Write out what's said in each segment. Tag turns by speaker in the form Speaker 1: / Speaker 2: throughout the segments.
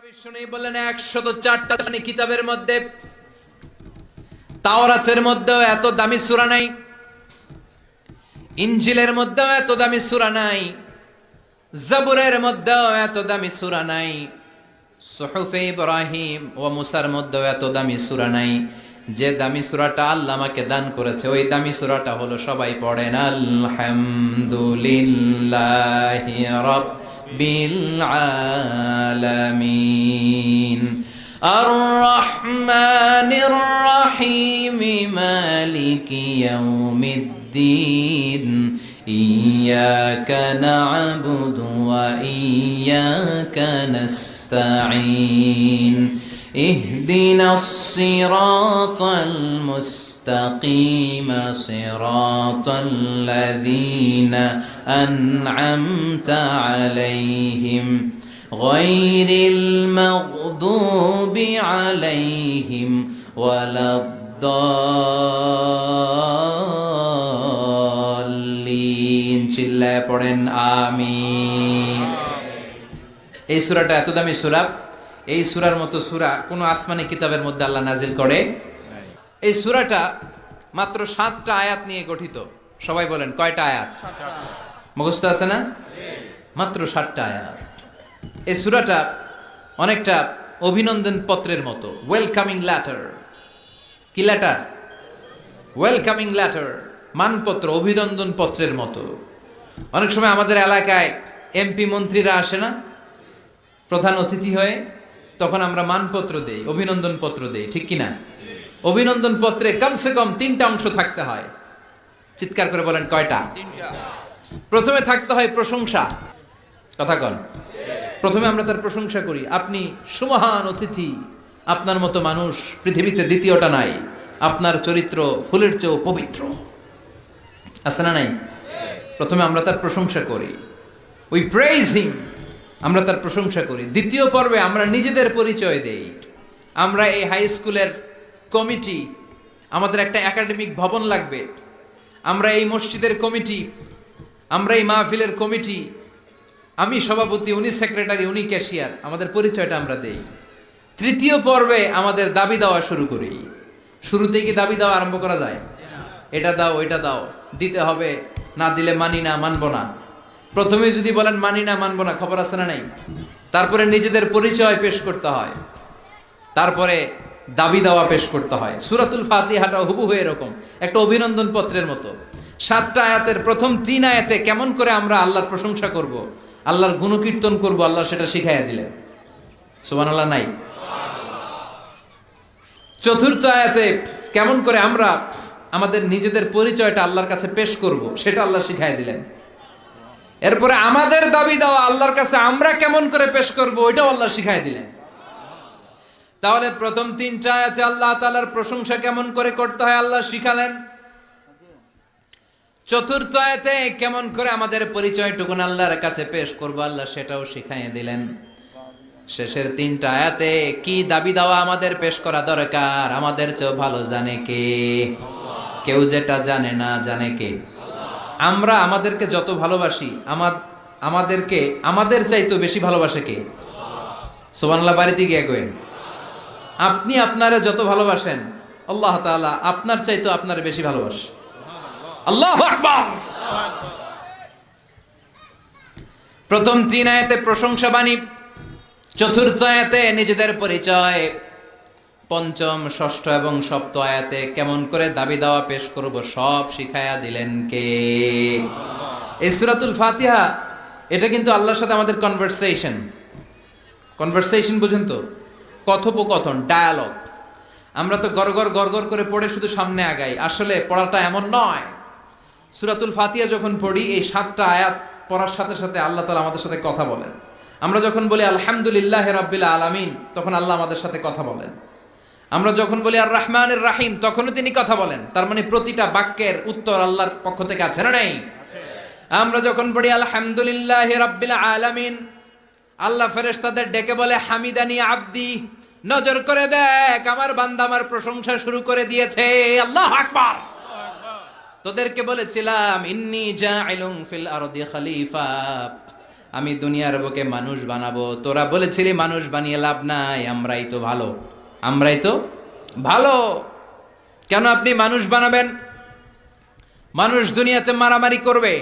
Speaker 1: বিশ্বনবী বললেন 104টা কিতাবের মধ্যে তাওরাতের মধ্যেও এত দামি সূরা নাই, ইনজিলের মধ্যেও এত দামি সূরা নাই, জাবুরের মধ্যেও এত দামি সূরা নাই, সুহুফে ইব্রাহিম ও মুসার মধ্যেও এত দামি সূরা নাই। যে দামি সূরাটা আল্লাহ আমাকে দান করেছে ওই দামি সূরাটা হলো, সবাই পড়েন, আলহামদুলিল্লাহি রাব্বিল আলামিন আর রহমানির রহিম মালিকি ইয়াউমিদ্দিন ইয়্যাকা না'বুদু ওয়া ইয়্যাকা নাস্তাঈন ইহদিনাস সিরাতাল মুস্তাকিম সিরাতাল লাযীনা আন'আমতা আলাইহিম গায়রিল মাগদুবি আলাইহিম ওয়ালাদ-দাল্লিন। চিল্লায়ে পড়েন আমিন। এই সূরাটা এত দামি সূরা, এই সূরার মতো সূরা কোন আসমানি কিতাবের মধ্যে আল্লাহ নাজিল করে। এই সূরাটা মাত্র 7টা আয়াত নিয়ে গঠিত। সবাই বলেন কয়টা আয়াত? মুখস্থ আছে না? মাত্র 7টা আয়াত। এই সূরাটা অনেকটা অভিনন্দন পত্রের মতো, ওয়েলকামিং লেটার। কি লেটার? ওয়েলকামিং লেটার, মানপত্র, অভিনন্দন পত্রের মতো। অনেক সময় আমাদের এলাকায় এমপি মন্ত্রীরা আসে না প্রধান অতিথি হয়ে, তখন আমরা মানপত্র দেই, অভিনন্দন পত্র দেই, ঠিক কিনা? অভিনন্দন পত্রে কমসে কম 3টা অংশ থাকতে হয়। চিৎকার করে বলেন কয়টা? প্রথমে থাকতে হয় প্রশংসা। কথা কন। প্রথমে আমরা তার প্রশংসা করি, আপনি সুমহান অতিথি, আপনার মতো মানুষ পৃথিবীতে দ্বিতীয়টা নাই, আপনার চরিত্র ফুলের চেয়েও পবিত্র। আছে না নাই? প্রথমে আমরা তার প্রশংসা করি, উই প্রেইজ হিম, আমরা তার প্রশংসা করি। দ্বিতীয় পর্বে আমরা নিজেদের পরিচয় দেই। আমরা এই হাই স্কুলের কমিটি, আমাদের একটা একাডেমিক ভবন লাগবে, আমরা এই মসজিদের কমিটি, আমরা এই মাহফিলের কমিটি, আমি সভাপতি, উনি সেক্রেটারি, উনি ক্যাশিয়ার, আমাদের পরিচয়টা আমরা দেই। তৃতীয় পর্বে আমাদের দাবি দেওয়া শুরু করি। শুরুতে কি দাবি দেওয়া আরম্ভ করা যায়? এটা দাও, এটা দাও, দিতে হবে, না দিলে মানি না, মানবো না। প্রথমে যদি বলেন মানি না, মানবো না, খবর আছে না নাই? তারপরে নিজেদের পরিচয় পেশ করতে হয়, তারপরে দাবি দেওয়া পেশ করতে হয়। সূরাতুল ফাতিহাটা হুবহু এরকম একটা অভিনন্দন পত্রের মতো। 7টা আয়াতের প্রথম 3 আয়াতে কেমন করে আমরা আল্লাহর প্রশংসা করব, আল্লাহর গুণকীর্তন করব, আল্লাহ সেটা শিখাইয়া দিলেন। সুবহানাল্লাহ নাই? চতুর্থ আয়াতে কেমন করে আমরা আমাদের নিজেদের পরিচয়টা আল্লাহর কাছে পেশ করব, সেটা আল্লাহ শিখাইয়া দিলেন। এরপরে আমাদের দাবি দেওয়া আল্লাহর কাছে আমরা কেমন করে পেশ করব, ওইটাও আল্লাহ শিখাইয়া দিলেন। তাহলে প্রথম 3টা আয়াতে আল্লাহ তাআলার প্রশংসা কেমন করে করতে হয় আল্লাহ শিখালেন। চতুর্থ আয়াতে কেমন করে আমাদের পরিচয়টুকুন আল্লাহর কাছে পেশ করব আল্লাহ সেটাও শিখাইয়ে দিলেন। শেষের 3টা আয়াতে কি দাবি দেওয়া আমাদের পেশ করা দরকার, আমাদের চেয়ে ভালো জানে কে? কেউ যেটা জানে না, জানে কে? আমরা আমাদেরকে যত ভালোবাসি, আমাদেরকে আমাদের চাইতে বেশি ভালোবাসে কে? সুবহানাল্লাহ। বাড়িতে গিয়ে কইন, আপনি আপনারে যত ভালোবাসেন আল্লাহ তাআলা আপনার চাইতে আপনারে বেশি ভালোবাসে। আল্লাহু আকবার। প্রথম 3 আয়াতে প্রশংসা বাণী, চতুর্থ আয়াতে নিজেদের পরিচয়, পঞ্চম, ষষ্ঠ এবং সপ্তম আয়াতে কেমন করে দাবি দাওয়া পেশ করব সব শিখায়া দিলেন কে? এই সূরাতুল ফাতিহা, এটা কিন্তু আল্লাহর সাথে আমাদের কনভারসেশন। কনভারসেশন বুঝেন তো? কথোপকথন, ডায়ালগ। আমরা তো গড়গড় গড়গড় করে পড়ে শুধু সামনে আগাই, আসলে পড়াটা এমন নয়। সূরাতুল ফাতিহা যখন পড়ি, এই 7টা আয়াত পড়ার সাথে সাথে আল্লাহ তাআলা আমাদের সাথে কথা বলেন। আমরা যখন বলি আলহামদুলিল্লাহি রাব্বিল আলামিন, তখন আল্লাহ আমাদের সাথে কথা বলেন। আমরা যখন বলি আর রহমানির রহিম, তখনও তিনি কথা বলেন। তার মানে প্রতিটা বাক্যের উত্তর আল্লাহর পক্ষ থেকে আছে না নাই? আমরা যখন পড়ি আলহামদুলিল্লাহি রাব্বিল আলামিন, আল্লাহ ফেরেশতাদের ডেকে বলে হামিদানি আব্দি, নজর করে দেখ আমার বান্দা আমার প্রশংসা শুরু করে দিয়েছে। আল্লাহু আকবার। তোদেরকে বলেছিলাম ইন্নী জাইলুন ফিল আরদি খলিফা, আমি দুনিয়ার বুকে মানুষ বানাবো। তোরা বলেছিলি মানুষ বানিয়ে লাভ নাই, আমরাই তো ভালো, আমরাই তো ভালো। কেন আপনি মানুষ বানাবেন? মানুষ দুনিয়াতে মারামারি করবে,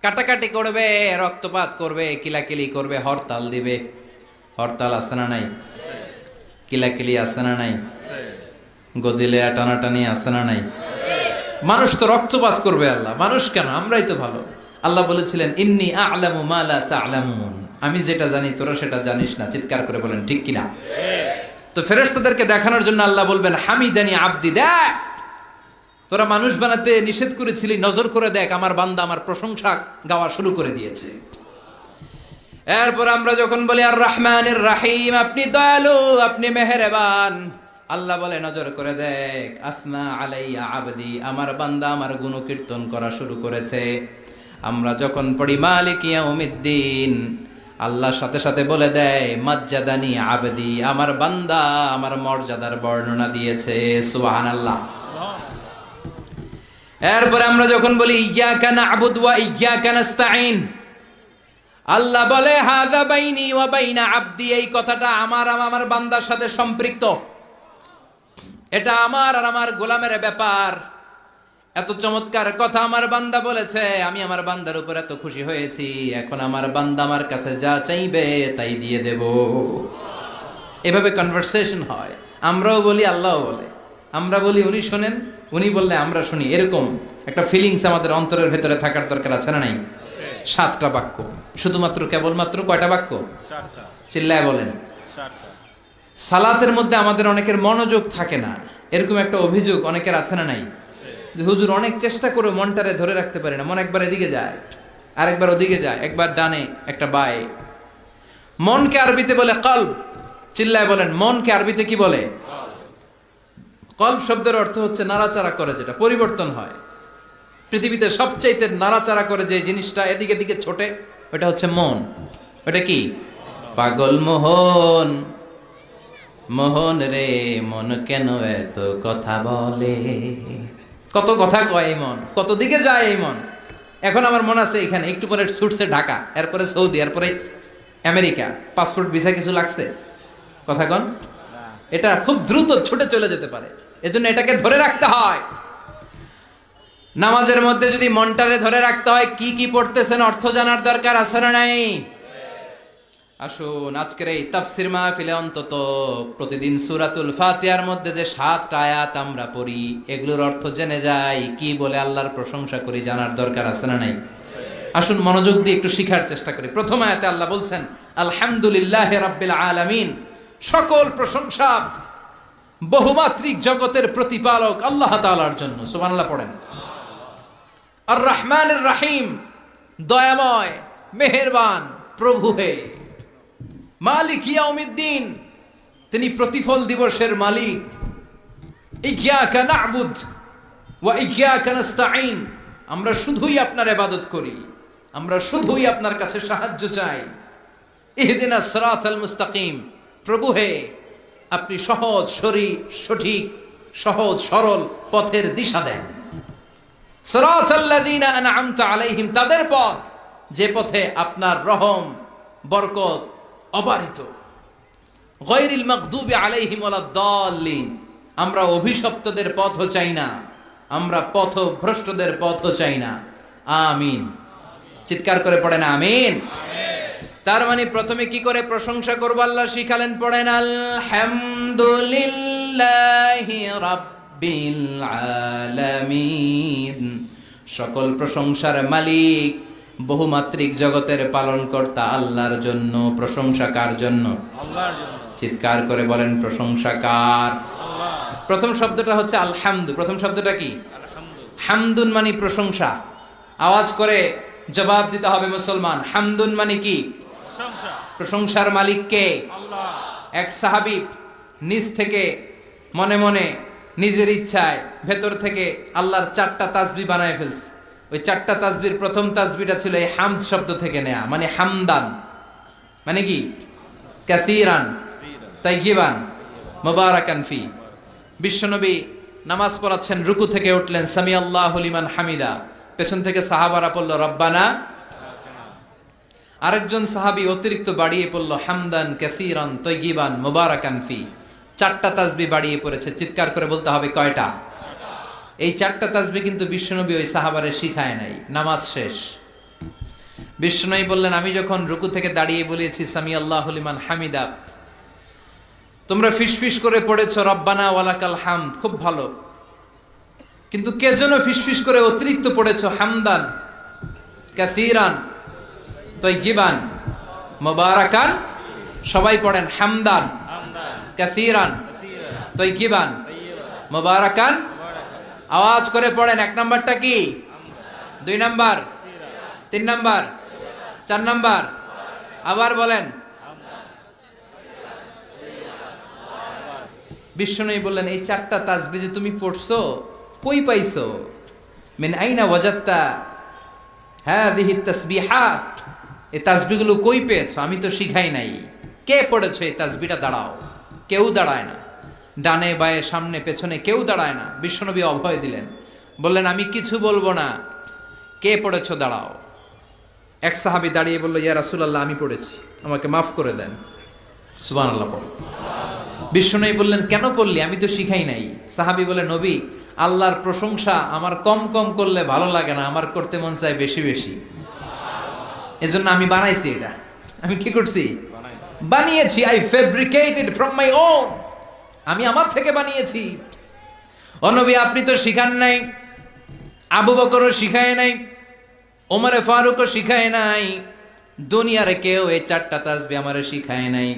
Speaker 1: কাটাকাটি করবে, রক্তপাত করবে, কিলাকিলি করবে, হরতাল দিবে। হরতাল আছে না নাই? কিলাকিলি আছে না নাই? গদিলে টানাটানি আছে না নাই? মানুষ তো রক্তপাত করবে। আল্লাহ মানুষ কেন? আমরাই তো ভালো। আল্লাহ বলেছিলেন ইন্নী আ'লামু মা লা তা'লামুন, আমি যেটা জানি তোরা সেটা জানিস না। চিৎকার করে বলেন ঠিক কিনা? তো ফেরেশতাদেরকে দেখানোর জন্য আল্লাহ বলবেন হামিদানি আব্দি, দেখ তোরা মানুষ বানাতে নিষেধ করেছিলি, নজর করে দেখ আমার বান্দা আমার প্রশংসা গাওয়া শুরু করে দিয়েছে। এরপর আমরা যখন বলি আর রহমানির রাহিম, আপনি দয়ালু, আপনি মেহেরবান, আল্লাহ বলে নজর করে দেখ আসনা আলাইয়া আবদি, আমার বান্দা আমার গুণকীর্তন করা শুরু করেছে। আমরা যখন পড়ি মালিক ইয়াউমিদ্দিন, আল্লাহর সাথে সাথে বলে দেয় মাজ্জাদানি আবদি, আমার বান্দা আমার মর্যাদার বর্ণনা দিয়েছে। সুবহানাল্লাহ। এরপরে আমরা যখন বলি ইয়্যাকা না'বুদু ওয়া ইয়্যাকা নাস্তাঈন, আল্লাহ বলে হাযা বাইনি ওয়া বাইনা আবদি, এই কথাটা আমার বান্দার সাথে সম্পৃক্ত, এটা আমার আর আমার গোলামের ব্যাপার। এত চমৎকার কথা আমার বান্দা বলেছে, আমি আমার বান্দার উপর এত খুশি হয়েছি, এখন আমার বান্দা আমার কাছে যা চাইবে তাই দিয়ে দেব। এভাবে কনভারসেশন হয়। আমরাও বলি, আল্লাহও বলে। আমরা বলি উনি শোনেন, উনি বললে আমরা শুনি। এরকম একটা ফিলিংস আমাদের অন্তরের ভেতরে থাকার দরকার আছে না নাই? 7টা বাক্য, শুধুমাত্র কেবলমাত্র কয়টা বাক্য? চিল্লায় বলেন। সালাতের মধ্যে আমাদের অনেকের মনোযোগ থাকে না, এরকম একটা অভিযোগ অনেকের আছে না নাই? যে হুজুর অনেক চেষ্টা করে মনটারে ধরে রাখতে পারি না, মন একবার এদিকে যায় আরেকবার ওদিকে যায়, একবার ডানে একটা বায়ে। মনকে আরবিতে বলে কলব। চিল্লায় বলেন মনকে আরবিতে কি বলে? কলব শব্দের অর্থ হচ্ছে নাড়াচাড়া করে, যেটা পরিবর্তন হয়। পৃথিবীতে সবচাইতে নাড়াচাড়া করে যে জিনিসটা এদিকে এদিকে ছোটে, ওটা হচ্ছে মন। ওটা কি? পাগল মোহন, মোহন রে মন কেন এত কথা বলে। কত কথা কয় এই মন, কত দিকে যায় এই মন। এখন আমার মন আছে এখানে, একটু পরে ছুটছে ঢাকা, এরপরে সৌদি, এরপরে আমেরিকা। পাসপোর্ট ভিসা কিছু লাগছে? কথা কন। এটা খুব দ্রুত ছুটে চলে যেতে পারে, এজন্য এটাকে ধরে রাখতে হয়। নামাজের মধ্যে যদি মনটারে ধরে রাখতে হয়, কি কি পড়তেছেন অর্থ জানার দরকার আছে না নাই? আসুন আজকের এই তাফসির মাহফিলে অন্তত প্রতিদিন সূরাতুল ফাতিহার মধ্যে যে 7টা আয়াত আমরা পড়ি, এগুলোর অর্থ জেনে যাই, কি বলে আল্লাহর প্রশংসা করি, জানার দরকার আছে না নাই? আসুন মনোযোগ দিয়ে একটু শিখার চেষ্টা করি। প্রথম আয়াতে আল্লাহ বলছেন আলহামদুলিল্লাহি রাব্বিল আলামিন, সকল প্রশংসা বহুমাত্রিক জগতের প্রতিপালক আল্লাহ তাআলার জন্য। সুবহানাল্লাহ পড়েন। আর রহমানির রাহিম, দয়াময় মেহেরবান প্রভু হে। মালিক ইয়াউমিদ্দিন, তিনি প্রতিফল দিবসের মালিক। ইয়্যাকা না'বুদ ওয়া ইয়্যাকা নাস্তাঈন, আমরা শুধুই আপনার ইবাদত করি, আমরা শুধুই আপনার কাছে সাহায্য চাই। ইহদিনাস সিরাতাল মুস্তাকিম, প্রভু হে আপনি সহজ সঠিক সহজ সরল পথের দিশা দেন। সিরাতাল্লাযীনা আন'আমতা আলাইহিম, তাদের পথ যে পথে আপনার রহম বরকত অবারিত। গায়রিল মাগদুবি আলাইহিম ওয়ালাদ-দাল্লিন, আমরা অভিশপ্তদের পথও চাই না, আমরা পথভ্রষ্টদের পথও চাই না। আমিন। চিৎকার করে পড়েন আমিন। তার মানে প্রথমে কি করে প্রশংসা করব আল্লাহ শিখালেন, পড়েন আলহামদুলিল্লাহি রাব্বিল আলামিন। সকল প্রশংসার মালিক বহুমাত্রিক জগতের পালনকর্তা আল্লাহর জন্য। প্রশংসা কার জন্য? আল্লাহর জন্য। চিৎকার করে বলেন প্রশংসা কার? আল্লাহ। প্রথম শব্দটা হচ্ছে আলহামদু। প্রথম শব্দটা কি? হামদুন মানে প্রশংসা। আওয়াজ করে জবাব দিতে হবে মুসলমান, হামদুন মানে কি? প্রশংসা। প্রশংসার মালিক কে? আল্লাহ। এক সাহাবী নিজ থেকে মনে মনে নিজের ইচ্ছায় ভেতর থেকে আল্লাহর 4টা তাসবিহ বানায় ফেলছে। ওই 4টা তাসবির প্রথম তাসবিহটা ছিল এই হামদ শব্দ থেকে নেয়া, মানে হামদান মানে কি? কাসীরান তাইয়িবান মুবারাকান ফি। বিশ্বনবী নামাজ পড়াচ্ছেন, রুকু থেকে উঠলেন, সামি আল্লাহু লিমান হামিদা। পেছন থেকে সাহাবারা পড়ল রব্বানা। আরেকজন সাহাবী অতিরিক্ত বাড়িয়ে পড়ল, হামদান কাসীরান তাইয়িবান মুবারাকান ফি। 4টা তাসবিহ বাড়িয়ে পড়েছে, চিৎকার করে বলতে হবে কয়টা? এই 4টা তাসবিহ কিন্তু বিশ্বনবী ওই সাহাবারে শিখায় নাই। নামাজ শেষ, বিশ্বনবী বললেন, আমি যখন রুকু থেকে দাঁড়িয়ে বলেছি সামি আল্লাহু লিমান হামিদা, তোমরা ফিসফিস করে পড়েছো রব্বানা ওয়ালাকাল হামদ, খুব ভালো, কিন্তু কে যেন ফিসফিস করে অতিরিক্ত পড়েছো হামদান কাসীরান তাইয়িবান মুবারাকান। সবাই পড়েন হামদান কাসীরান তাইয়িবান মুবারাকান। আওয়াজ করে পড়েন। 1 নাম্বারটা কি? 2 নাম্বার, 3 নাম্বার, 4 নাম্বার। আবার বলেন। বিশ্বনবী বললেন, এই 4টা তাসবিহ যে তুমি পড়ছো কই পাইছো? মিন আইনা ওয়াজাদতা হাযিহি তাসবিহাত, এই তাসবিহগুলো কই পেয়েছো? আমি তো শিখাই নাই। কে পড়েছো এই তাসবিহটা? দাঁড়াও। কেউ দাঁড়ায় না, ডানে বায়ে সামনে পেছনে কেউ দাঁড়ায় না। বিশ্বনবী অভয় দিলেন, বললেন, আমি কিছু বলবো না, কে পড়েছো দাঁড়াও। এক সাহাবী দাঁড়িয়ে বলল, ইয়া রাসূলুল্লাহ, আমি পড়েছি, আমাকে মাফ করে দেন। সুবহানাল্লাহ পড়ো। বিশ্বনবী বললেন, কেন পড়লি? আমি তো শিখাই নাই। সাহাবী বলে, নবী, আল্লাহর প্রশংসা আমার কম কম করলে ভালো লাগে না, আমার করতে মন চায় বেশি বেশি, এজন্য আমি বানাইছি এটা। আমি কি করছি? বানিয়েছি। I fabricated from my own, আমি আমার থেকে বানিয়েছি। ও নবী, আপনি তো শিখান নাই, আবু বকরও শিখায় নাই, ওমরে ফারুকও শিখায় নাই, দুনিয়ার কেউ এই 4টা তাসবিহ আমারে শিখায় নাই।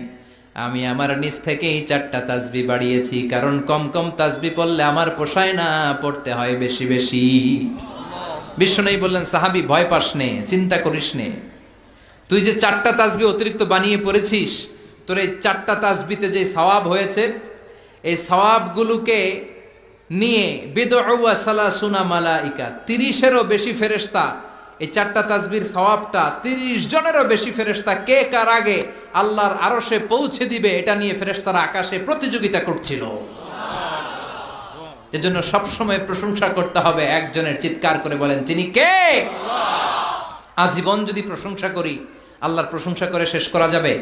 Speaker 1: আমি আমার নিজ থেকে এই 4টা তাসবিহ বাড়িয়েছি, কারণ কম কম তাসবিহ পড়লে আমার পোষায় না, পড়তে হয় বেশি বেশি। বিশ্বনবী বললেন, সাহাবী, ভয় পাস নে, চিন্তা করিস নে, তুই যে 4টা তাসবিহ অতিরিক্ত বানিয়ে পড়েছিস, তোর এই 4টা তাসবিহতে যে সওয়াব হয়েছে, এই সওয়াবগুলোকে নিয়ে বিদউ ওয়া সালাসুনা মালাইকা, 30-এরও বেশি ফেরেশতা এই 4টা তাসবিহর সওয়াবটা 30 জনেরও বেশি ফেরেশতা কে কার আগে আল্লাহর আরশে পৌঁছে দিবে, এটা নিয়ে ফেরেশতারা আকাশে প্রতিযোগিতা করছিল। এজন্য সব সময় প্রশংসা করতে হবে একজনের। চিৎকার করে বলেন, তিনি কে? আল্লাহ। আজীবন যদি প্রশংসা করি, আল্লাহর প্রশংসা করে শেষ করা যাবে?